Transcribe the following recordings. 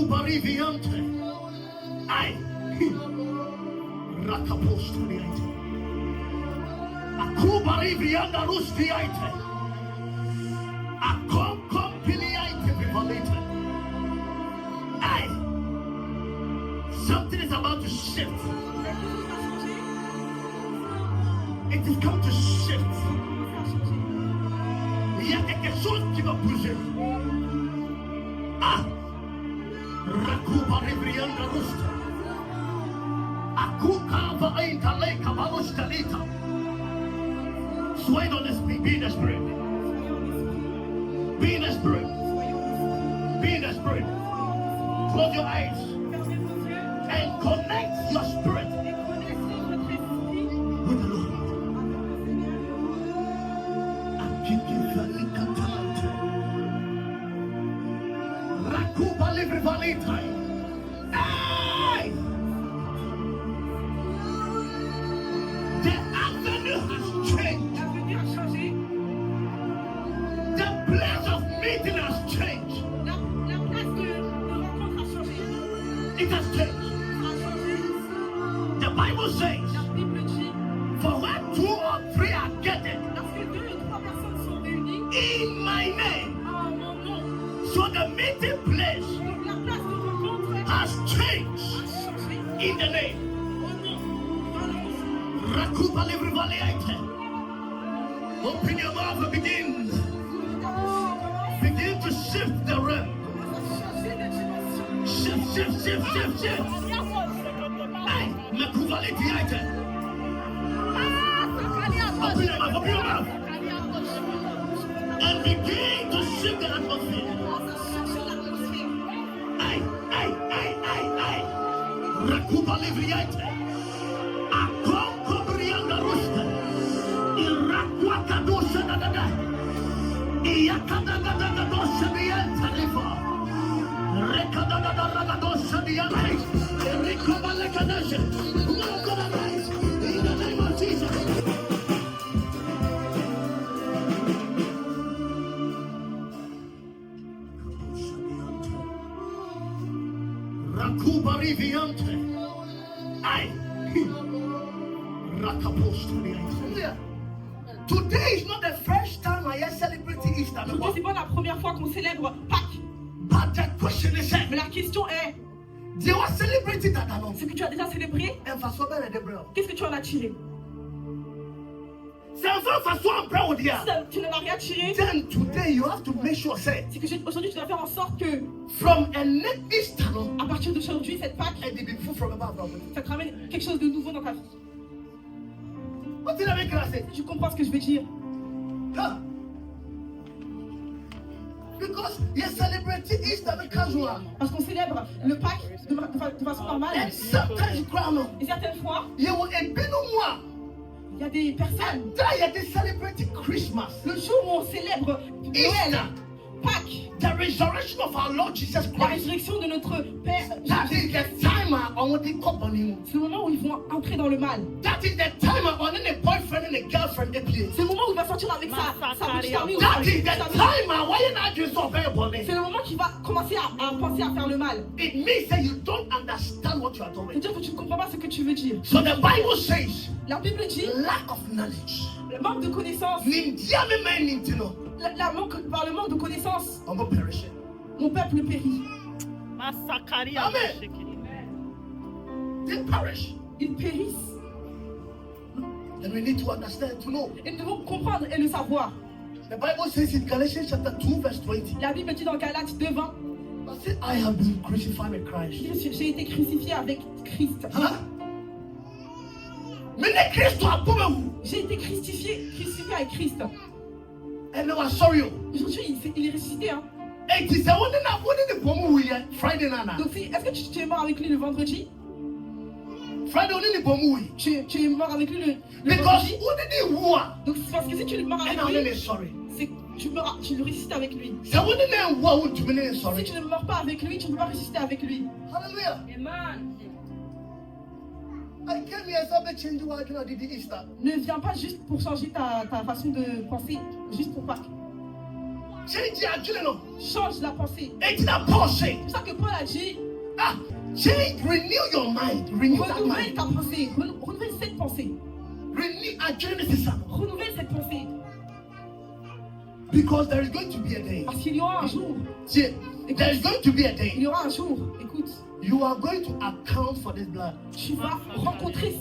Rakubari viante. Ai. Rakapostuniate. Akubari vianda rustiate. Akomkompiliate vivalite. Ai. Something is about to shift. It is come to shift. Il y a quelque chose qui va bouger. Ah! Rakuba Ribrianda Rusta. Akuka Vainta Leka Varustalita. Sway on the spirit. Be in the spirit. Be in the spirit. Be in the spirit. Close your eyes and connect your spirit with the Lord. Rakuba Livre Valita. Hey! The avenue has changed. The place of meeting has changed. It has changed. The Bible says, for when 2 or 3 are gathered in my name, so the meeting place has changed in the name. Rakuba Livre Valiente. Open your mouth and begin to shift the realm. Shift. Hey, Makuvaliti item. Open your mouth. And begin to shift the atmosphere. Ay. Rakuba Livriate. Akonko Brianda Rusta. Irakwa Kadosha Dada. Iyakada Dosha Dianta Rifa. Rekada Ragadosha Dianta. Erikoba Lekadasha. Look at the eyes. In the name of Jesus. Rakubari viante. Ai. Rakapostuniate. Today is not the first time I am celebrating Easter. Aujourd'hui, c'est pas la première fois qu'on célèbre Pâques. But the question is, Mais la question est, they were celebrating that alone. ce que tu as déjà célébré, qu'est-ce que tu en as tiré? C'est un vrai façon en prend au diable. Si tu n'en as rien tiré, Then today you have to make sure, say, c'est que aujourd'hui tu dois faire en sorte que, from a next Easter, à partir d'aujourd'hui, cette Pâques, and they be full from above. ça te ramène quelque chose de nouveau dans ta vie. What did I make her say? Tu comprends ce que je veux dire? Huh? Because you're celebrating Easter the casual. Parce qu'on célèbre le Pâques de façon normale. And sometimes you cry no. Et certaines fois, You will be no more. il y a des personnes, And that they celebrating Christmas. le jour où on célèbre Easter. Noël, Pâques, The resurrection of our Lord Jesus la Christ. résurrection de notre Père That is Jésus. the time on the company. C'est le moment où ils vont entrer dans le mal. That is the time on the boyfriend and the girlfriend they play. C'est le moment où il va sortir avec sa petite amie ou That is the sa amie. time why you not doing so very C'est le moment qu'il va commencer à penser à faire le mal. It means that you don't understand what you are doing. C'est-à-dire que tu ne comprends pas ce que tu veux dire. So the Bible says, La Bible dit, lack of knowledge. le manque de connaissances, par le manque de connaissances, I'm not perishing. mon peuple périt. Amen. They perish. Ils périssent. And we need to understand, to know. Et nous devons comprendre et le savoir. The Bible says in Galatians chapter 2 verse 20, La Bible dit dans Galates 2:20, I say, I have been crucified with Christ. j'ai été crucifié avec Christ. Huh? Mais les Christ are booming. J'ai été crucifié avec Christ. And I was sorry. Aujourd'hui, il est ressuscité. Hein. It is the one that the bomb we Friday night. Donc, est-ce que tu es mort avec lui le vendredi? Friday only the bomb we. Tu es mort avec lui le Because vendredi? who did he war? Donc, c'est parce que si tu es mort avec And I'm lui, really sorry. c'est que tu le ressuscites avec lui. The one that war would be Si sorry. tu ne meurs pas avec lui, tu ne peux pas ressusciter avec lui. Hallelujah. Amen. I came here so to change what I did the Easter. Ne viens pas juste pour changer ta façon de penser, juste pour Pâques. change your adrenaline. Change la pensée. It's not Paul saying. C'est ça que Paul a dit. Change, renew your mind. Renew that Renouvelle mind. ta pensée. Renouvelle cette pensée. Renew adrenaline. Renouvelle cette pensée. Because there is going to be a day. Parce qu'il y aura un jour. See, there is going to be a Il day. y aura un jour. Écoute. You are going to account for this blood. Tu vas rencontrer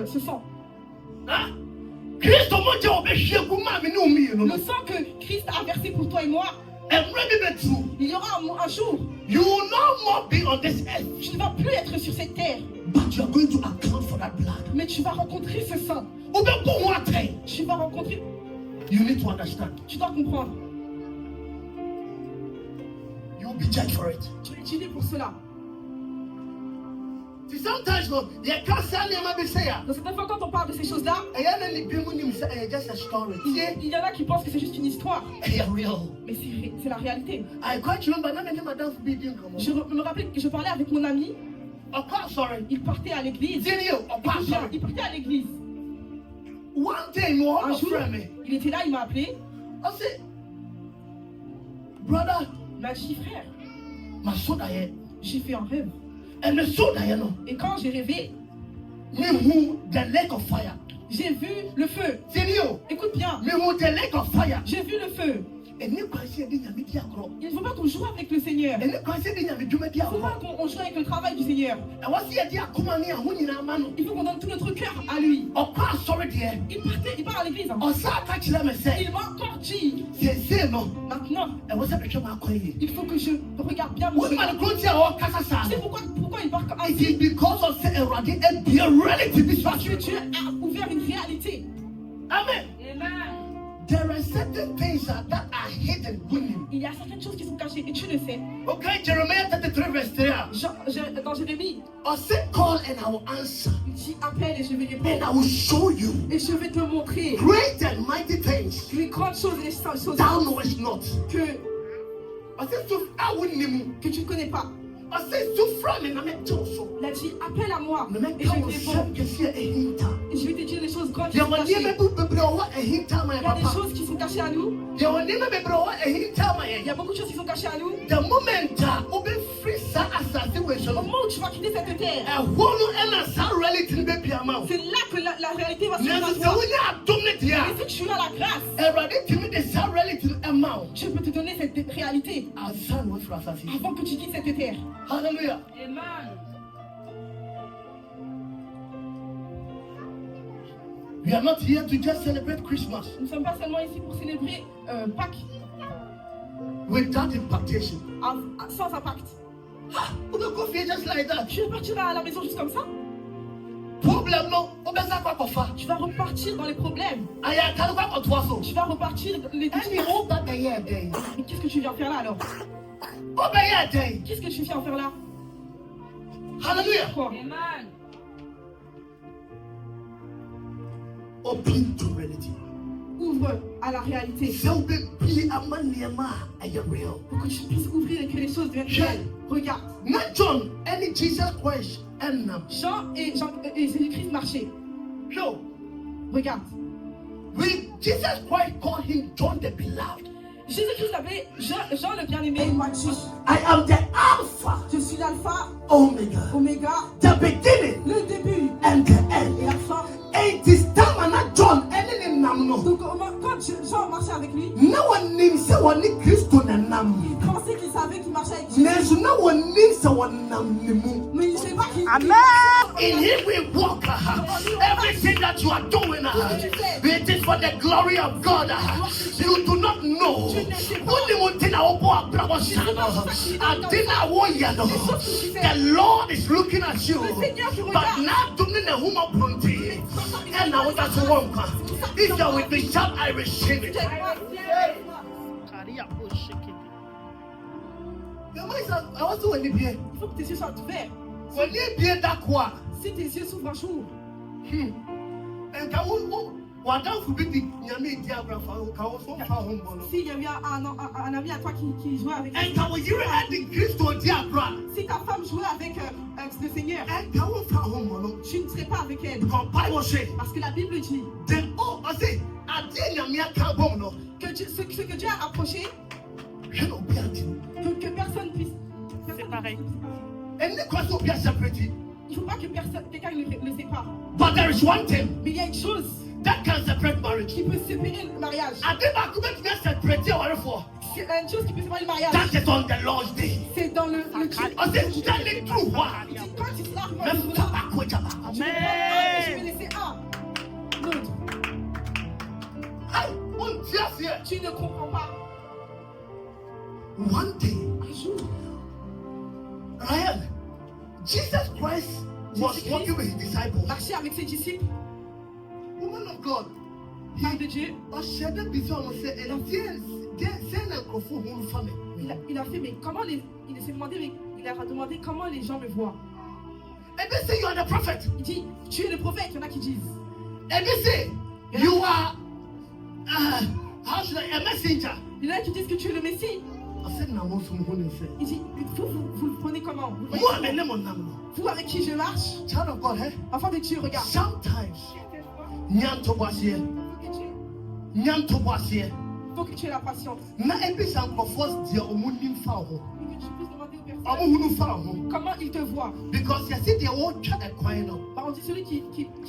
ce sang. Christ Le sang que Christ a versé pour toi et moi. Il y aura un jour. You will no more be on this earth. Tu ne vas plus être sur cette terre. But you are going to account for that blood. Mais tu vas rencontrer ce sang. Tu vas rencontrer. You need to understand. Tu dois comprendre. You will be judged for it. Tu es utilisé pour cela. Sometimes, you can't say dans certaines fois, quand on parle de ces choses-là, il y en a qui pensent que c'est juste une histoire. Mais c'est la réalité. Je me rappelle que je parlais avec mon ami. Il partait à l'église. Il partait à l'église. Un jour, il était là, il m'a appelé. Il m'a dit, frère, j'ai fait un rêve. Et quand j'ai rêvé, j'ai vu le feu. Écoute bien. J'ai vu le feu. Il ne faut pas qu'on joue avec le Seigneur. Il ne faut pas qu'on joue avec le travail du Seigneur. Il faut qu'on donne tout notre cœur à lui. Il part à l'église. Il m'a encore dit. Maintenant, il faut que je regarde bien mon regard. Tu sais pourquoi il part ainsi? Parce que Dieu a ouvert une réalité. Amen. There are certain things that are hidden within. Il y a certaines choses qui sont cachées et tu le sais. Okay, Jeremiah 33 verse 3. Dans Jérémie, call and I will answer. Il dit appelle et je vais And I répondre. will show you Et je vais te montrer great and mighty things les grandes choses et les choses thou knowest not. que tu ne connais pas. Il a dit appelle à moi et je vais te répondre. Et je vais te dire les choses grandes qui sont cachées. Il y a des choses qui sont cachées à nous. Il y a beaucoup de choses qui sont cachées à nous. The moment Au moment où tu vas quitter cette terre, c'est là que la réalité va se faire à toi. Mais si tu as la grâce, je peux te donner cette réalité avant que tu quittes cette terre. Hallelujah. Amen. We are not here to just celebrate Christmas Nous ne sommes pas seulement ici pour célébrer Pâques without impactation. sans impact. We don't go here just like that. Tu vas partir à la maison juste comme ça. Problem no. Tu vas repartir dans les problèmes. Tu vas repartir dans les Mais Mais qu'est-ce que tu viens faire là alors? Qu'est-ce que tu viens faire là? Hallelujah. Quoi? Amen. Open to reality. Ouvre à la réalité. Pour que tu puisses ouvrir et que les choses deviennent réelles. Regarde. John and Jesus Christ and Jean et Jésus-Christ marchaient. Regarde. Jesus Christ called him John the Beloved. Jésus-Christ avait Jean le bien-aimé. I am the Alpha, Je suis l'alpha, Omega, the beginning le début and the end. et la fin. It is time and John and Donc quand Jean marchait avec lui, no one names one Christo and Nam. il pensait qu'il savait qu'il marchait avec Jésus. There's no one names one Nam. Mais il ne savait pas qu'il In him we walk. Everything that you are doing, it is for the glory of God. You do not know. Only one thing I want to the Lord is looking at you. But now doing the human punty. And now that's one. If you are with me, shout, I receive it. I want to Il faut que tes yeux soient ouverts. Si tes yeux s'ouvrent un jour, s'il y avait un ami à toi qui jouait avec si ta femme jouait avec le Seigneur, tu ne serais pas avec elle. Parce que la Bible dit then all ce que Dieu a approché, que personne puisse. C'est pareil. Il ne faut pas que quelqu'un le sépare. But there is one thing Mais il y a une chose that can separate marriage. qui peut séparer le mariage. C'est C'est une chose qui peut séparer le mariage. that is on the Lord's day. C'est dans le Standing through what? quand tu seras Même tu tabac, ouais, tabac. je vais laisser un. L'autre. Tu ne comprends pas. One day, Un jour, Ryan, Jesus Christ was walking with his disciples. marcher avec ses disciples, Woman of God, femme de Dieu, il a fait, mais comment il s'est demandé, mais il a demandé comment les gens me voient. And they say you are the prophet. Il dit, tu es le prophète, il y en a qui disent. And they say you are how should I, a messenger. Il y en a qui disent que tu es le Messie. I said, "Now, what's going on?" Il dit, vous le prenez comment? Moi, mais non, non, non. Vous avec qui je marche, Child of God, eh? enfant de Dieu, regarde. Sometimes, nyanto boisier, Faut que tu aies la patience. na ebi sankofos dia omunim fa ho. Et que tu puisses demander aux personnes Omuhunu fa ho. comment ils te voient. Because you see, they won't try to coin no. Bah, on dit celui qui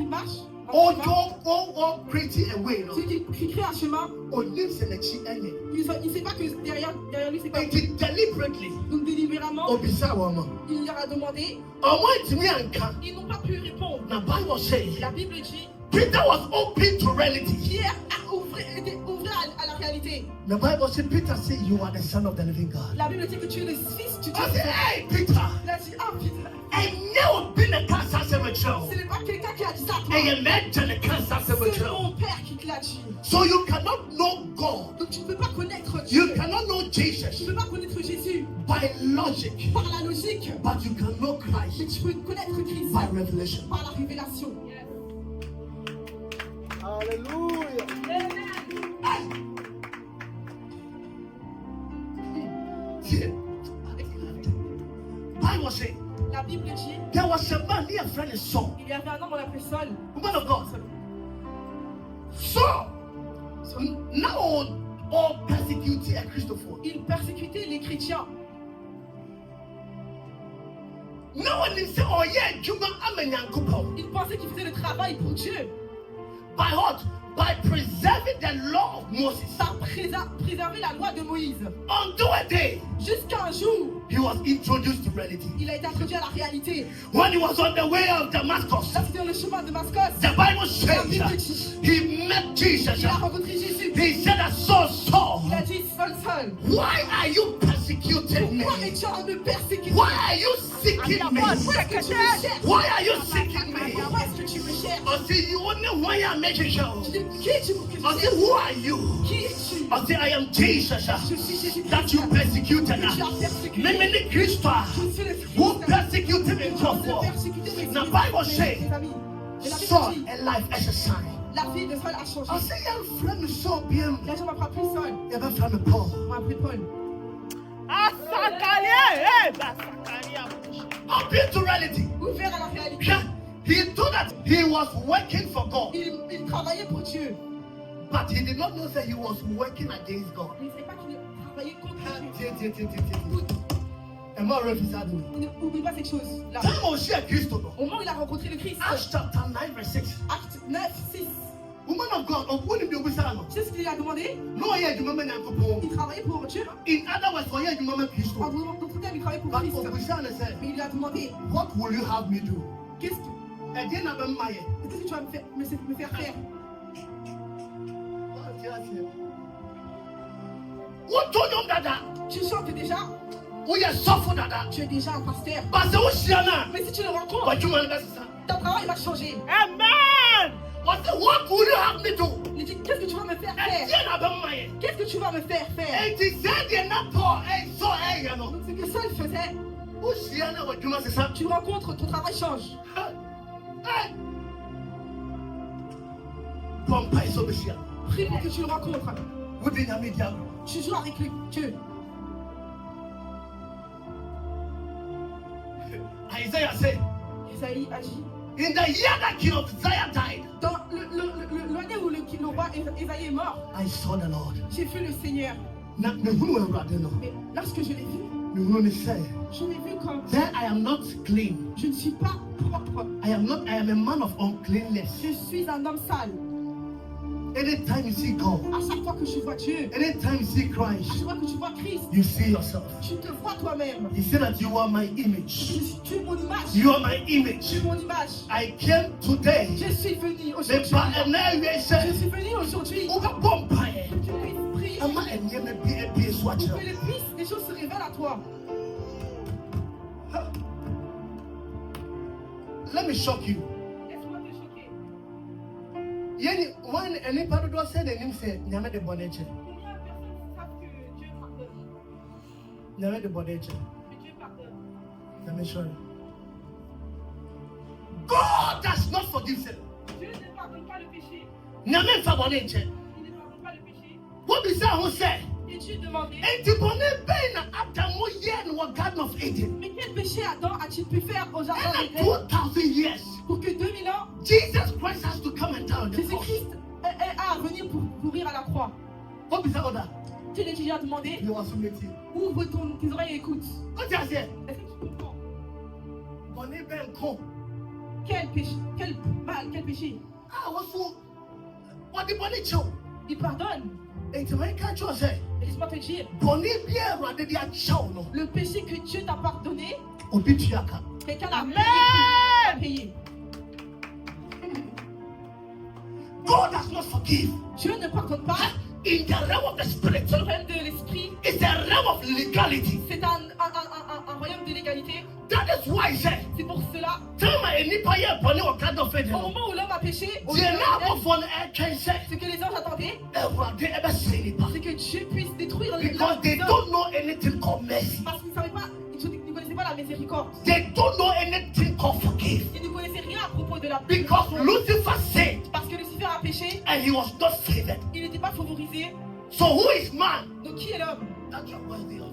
marche, dans Oh, le chemin, creating a way, no. celui qui crée un chemin, Onim senechi enye. il ne sait pas que derrière lui, c'est pas. And it deliberately, Donc délibérément, obisa wama. il leur a demandé, Omo itimi anka. ils n'ont pas pu répondre. Na Bible says La Bible dit, Peter was open to reality. Pierre a ouvert à la réalité. The Bible says Peter said, "You are the son of the living God." La Bible dit que tu es le fils du Dieu. I said, "Hey, Peter." Il a dit, ah Peter, And now been a cancer cemetery. ce n'est pas quelqu'un qui a dit ça à toi. And you mentioned the cancer C'est cemetery. mon père qui te l'a dit. So you cannot know God. Donc tu ne peux pas connaître You Dieu. cannot know Tu ne Jesus peux pas connaître Jésus by logic, par la logique. but you can know Mais Christ tu peux connaître Christ by revelation. par la révélation. Alléluia. See, Bible says La Bible dit, there was a man near friend Saul. il y avait un homme, on l'appelait Saul. Woman of God. Saul. So now all persecuting a Christopher. Il persécutait les chrétiens. No one is saying, "Oh yeah, Juma Amenyankupo." Il pensait qu'il faisait le travail pour Dieu. By what? By preserving the law of Moses. Par préserver la loi de Moïse. Until a day, Jusqu'à un jour, he was introduced to reality. il a été introduit à la réalité. When he was on the way of Damascus, Là, c'était dans le chemin de Damascus. the Bible says he met Jesus. Il a rencontré Jésus. He said, "Saul, Saul, Il a dit, Saul, why are you persecuting me? pourquoi es-tu en train de me persécuter? Why are you seeking me? Où est-ce que tu me cherches? Why are you seeking me?" Où est-ce que tu me cherches? I say, "You only why I'm making sure." Je dis, qui es-tu pour que I je say, cherche? "Who are you?" Qui es-tu? I say, "I am Jesus Je suis Jésus that you persecuted." que tu as persécuté. Many Christians Je suis le who Christ. persecuted in Je Joshua. persécuté mes The Bible says, amis. Et la Bible saw dit, a life as a sign. la vie de Saul a changé. I say, "I'm friend so bien." Les gens m'appellent plus Saul. You ever friend Paul? On m'appelle Paul. Open to reality. Ouvert à la réalité. Yeah. He thought that he was working for God, Il travaillait pour Dieu. but he did not know that he was working against God. Il ne savait pas qu'il travaillait contre Dieu. Tiens. Et moi, refusade. N'oublie pas cette chose-là. Time aussi à Christ, non? Au moment où il a rencontré le Christ, Acts chapter 9 verse 6. acte 9, 6. Woman of God, of whom you will say, Tu sais ce qu'il a demandé? no, yeah, you remember now. Il travaillait pour Dieu. In other words, yeah, you remember Christ. En d'autres termes, il travaillait pour But Christ. of Wisana said, Mais il lui a demandé, what will you have me do? qu'est-ce que Again, I'm my. tu vas me faire faire? What told you that? Tu chantes déjà, We are suffering that. tu es déjà un pasteur. But the Oceana, Mais si tu le rencontres, but you want to say, ton travail va changer. Amen. what will you have me do? Il dit, qu'est-ce que tu vas me faire faire? Again, I'm my. Qu'est-ce que tu vas me faire faire? And he said, you're not poor, and so, hey, you know. Donc ce que Saul faisait, Oceana, what you must say, tu le rencontres, ton travail change. hey. Pompa is over here. Prie pour que tu le rencontres. What did you mean? Tu joues avec Dieu. Isaiah said, Isaïe agit. in the year that King of Uzziah died, Dans l'année où le Ésaïe est mort, I saw the Lord. j'ai vu le Seigneur. Na mehunu Awurade no. Mais lorsque je l'ai vu, Mehunu ne sɛ, je l'ai vu comme then I am not clean. je ne suis pas propre. I am a man of uncleanness. Je suis un homme sale. Anytime you see God, À chaque fois que je vois Dieu, anytime you see à Christ, chaque fois que tu vois Christ, you see yourself. tu te vois toi-même. He said that you are my image. Tu es mon image. You are my Tu image. es mon image. I came today. Je suis venu The aujourd'hui. Bible Je says, suis venu aujourd'hui. "Wobɛbɔ mpaeɛ, Que tu puisses prier. ama nneɛma bi abie so Pour akyerɛ que wo." les choses se révèlent à toi. Let me shock you. Laisse-moi te choquer. Yɛne wɔn nipa dodoɔ sɛ n'anim sɛ nyame de bɔne kyɛ. Combien de personnes savent que Dieu pardonne? Nyame de bɔne kyɛ. Que Dieu pardonne. Nyame sɔre. God does not forgive sin. Dieu ne pardonne pas le péché. Nyame mfa bɔne nkyɛ. Il ne pardonne pas le péché. Wobisa ho sɛ, Et Dieu demandait, enti bɔne bɛn na Adamu yɛɛ no wɔ Garden of Eden? mais quel péché Adam a-t-il pu faire au jardin Ɛna d'Éden 2000 years, pour que 2000 ans, Jesus Christ has to come and die on the cross. Jésus-Christ a à venir pour mourir à la croix? Wobisa ɔda, Tu l'as déjà demandé? ne wa so meti. Ouvre tes oreilles et écoute. Wote aseɛ, Est-ce que tu comprends? bɔne bɛn ko Quel péché? Quel mal? Quel péché? a wɔso wɔde bɔne kyɛw. Il pardonne. Enti mɛka kyerɛ wo sɛ, Laisse-moi te dire, bɔne biara Awurade de akyɛw no, le péché que Dieu t'a pardonné, obi tua ka. quelqu'un l'a Amen. payé. God does not forgive. Dieu ne pardonne pas. In the realm of the spirit, Le royaume de l'esprit, it's a realm of legality. c'est un royaume de l'égalité. That is why I say, C'est pour cela, tell my nipa yɛ bɔne wɔ Garden of Eden au no, moment où l'homme a péché, au deɛ lieu na d'Éden, abɔfoɔ no ɛtwɛn sɛ ce que les anges attendaient, Awurade ɛbɛsɛe nipa. c'est que Dieu puisse détruire les Because they hommes. don't know anything called mercy. Parce qu'ils ne savaient pas, ils ne connaissaient pas la miséricorde. They don't know anything called forgive. Ils ne connaissaient rien à propos de la Because Lucifer sinned Parce que Lucifer a péché, and he was not favored. il n'était pas favorisé. So who is man Donc qui est l'homme? that you are worthy of?